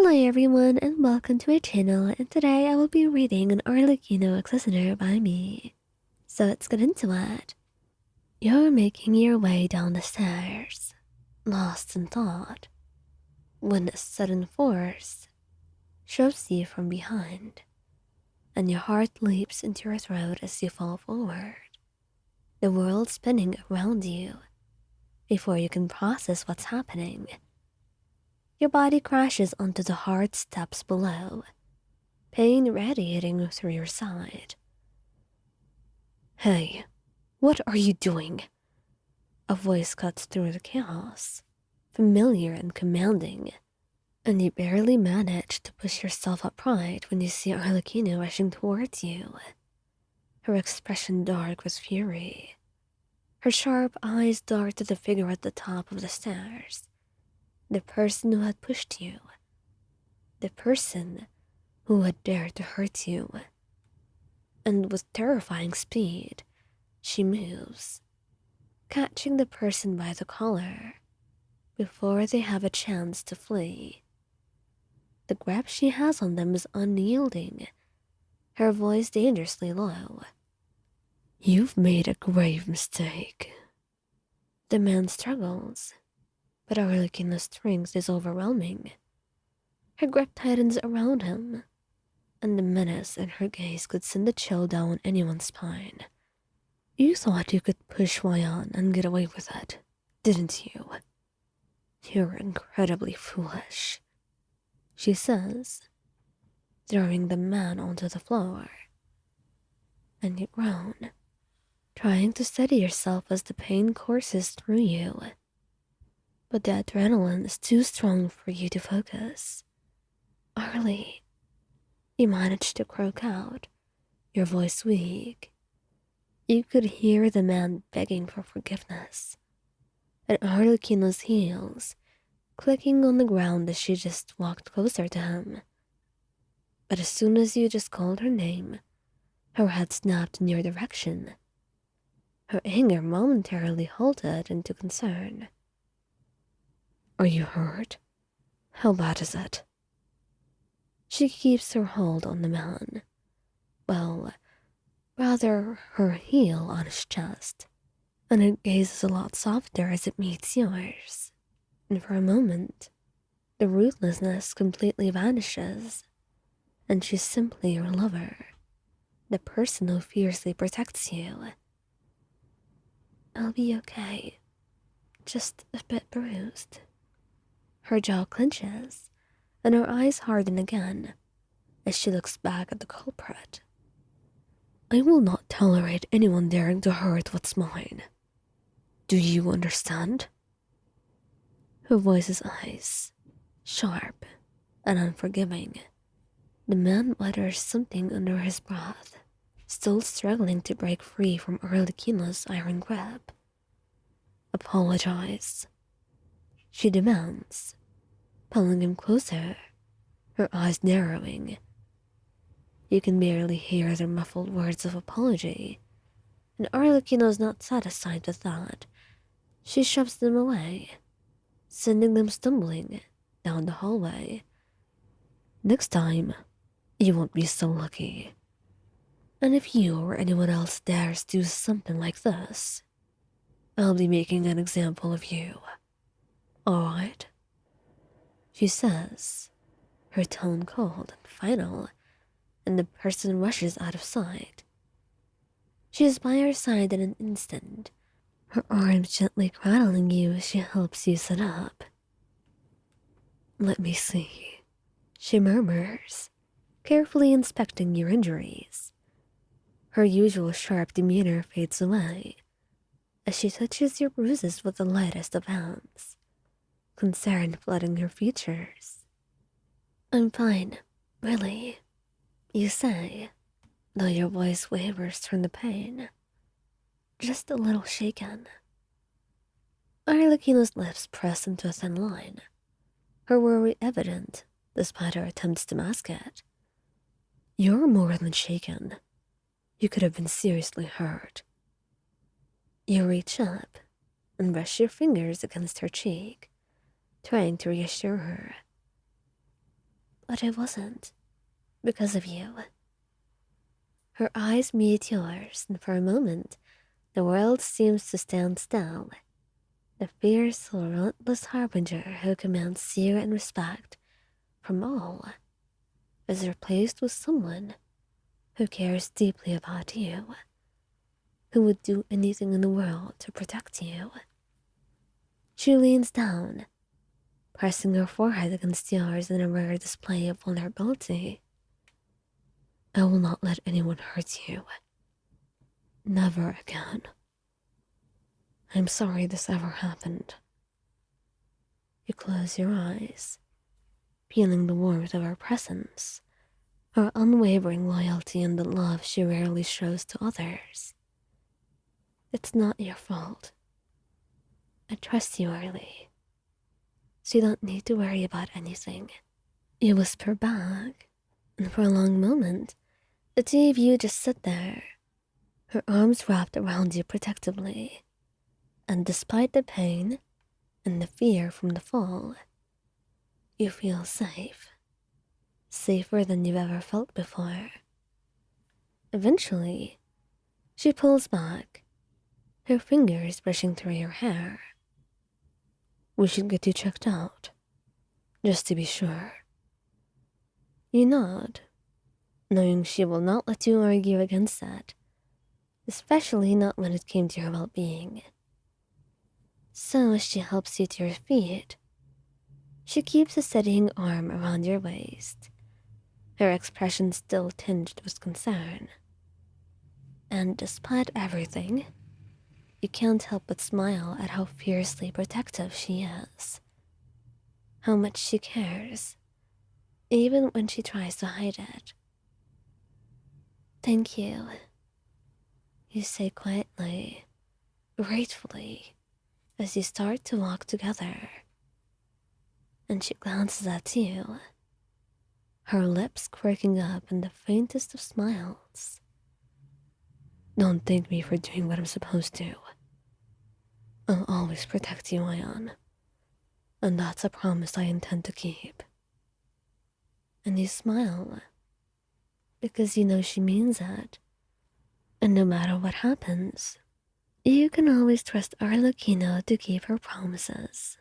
Hello everyone and welcome to my channel, and today I will be reading an Arlecchino listener by me. So let's get into it. You're making your way down the stairs, lost in thought, when a sudden force shoves you from behind, and your heart leaps into your throat as you fall forward, the world spinning around you before you can process what's happening. Your body crashes onto the hard steps below, pain radiating through your side. Hey, what are you doing? A voice cuts through the chaos, familiar and commanding, and you barely manage to push yourself upright when you see Arlecchino rushing towards you, her expression dark with fury. Her sharp eyes dart to the figure at the top of the stairs, the person who had pushed you, the person who had dared to hurt you. And with terrifying speed, she moves, catching the person by the collar before they have a chance to flee. The grip she has on them is unyielding, her voice dangerously low. You've made a grave mistake. The man struggles, but Arlecchino's strength is overwhelming. Her grip tightens around him, and the menace in her gaze could send a chill down anyone's spine. You thought you could push Wayan and get away with it, didn't you? You're incredibly foolish, she says, throwing the man onto the floor. And you groan, trying to steady yourself as the pain courses through you. But the adrenaline is too strong for you to focus. Arlie, you managed to croak out, your voice weak. You could hear the man begging for forgiveness, and Arlecchino's heels clicking on the ground as she just walked closer to him. But as soon as you just called her name, her head snapped in your direction. Her anger momentarily halted into concern. Are you hurt? How bad is it? She keeps her hold on the man. Well, rather her heel on his chest, and her gaze is a lot softer as it meets yours. And for a moment, the ruthlessness completely vanishes, and she's simply your lover, the person who fiercely protects you. I'll be okay, just a bit bruised. Her jaw clenches, and her eyes harden again as she looks back at the culprit. I will not tolerate anyone daring to hurt what's mine. Do you understand? Her voice is ice, sharp and unforgiving. The man mutters something under his breath, still struggling to break free from Arlecchino's iron grip. Apologize, she demands, pulling him closer, her eyes narrowing. You can barely hear the muffled words of apology, and Arlecchino's not satisfied with that. She shoves them away, sending them stumbling down the hallway. Next time, you won't be so lucky. And if you or anyone else dares do something like this, I'll be making an example of you. Alright? She says, her tone cold and final, and the person rushes out of sight. She is by your side in an instant, her arms gently cradling you as she helps you sit up. Let me see, she murmurs, carefully inspecting your injuries. Her usual sharp demeanor fades away as she touches your bruises with the lightest of hands, concern flooding her features. I'm fine, really, you say, though your voice wavers from the pain. Just a little shaken. Arlecchino's lips press into a thin line, her worry evident despite her attempts to mask it. You're more than shaken. You could have been seriously hurt. You reach up and brush your fingers against her cheek, trying to reassure her. but I wasn't. Because of you. Her eyes meet yours, and for a moment, the world seems to stand still. The fierce, relentless harbinger who commands fear and respect from all is replaced with someone who cares deeply about you, who would do anything in the world to protect you. She leans down, pressing her forehead against yours in a rare display of vulnerability. I will not let anyone hurt you. Never again. I'm sorry this ever happened. You close your eyes, feeling the warmth of her presence, her unwavering loyalty and the love she rarely shows to others. It's not your fault. I trust you, Arlie. So you don't need to worry about anything. You whisper back, and for a long moment, the two of you just sit there, her arms wrapped around you protectively. And despite the pain and the fear from the fall, you feel safe. Safer than you've ever felt before. Eventually, she pulls back, her fingers brushing through your hair. We should get you checked out, just to be sure. You nod, knowing she will not let you argue against that, especially not when it came to your well-being. So as she helps you to your feet, she keeps a steadying arm around your waist, her expression still tinged with concern. And despite everything, you can't help but smile at how fiercely protective she is. How much she cares, even when she tries to hide it. Thank you, you say quietly, gratefully, as you start to walk together. And she glances at you, her lips quirking up in the faintest of smiles. Don't thank me for doing what I'm supposed to. I'll always protect you, Ion. And that's a promise I intend to keep. And you smile, because you know she means it. And no matter what happens, you can always trust Arlecchino to keep her promises.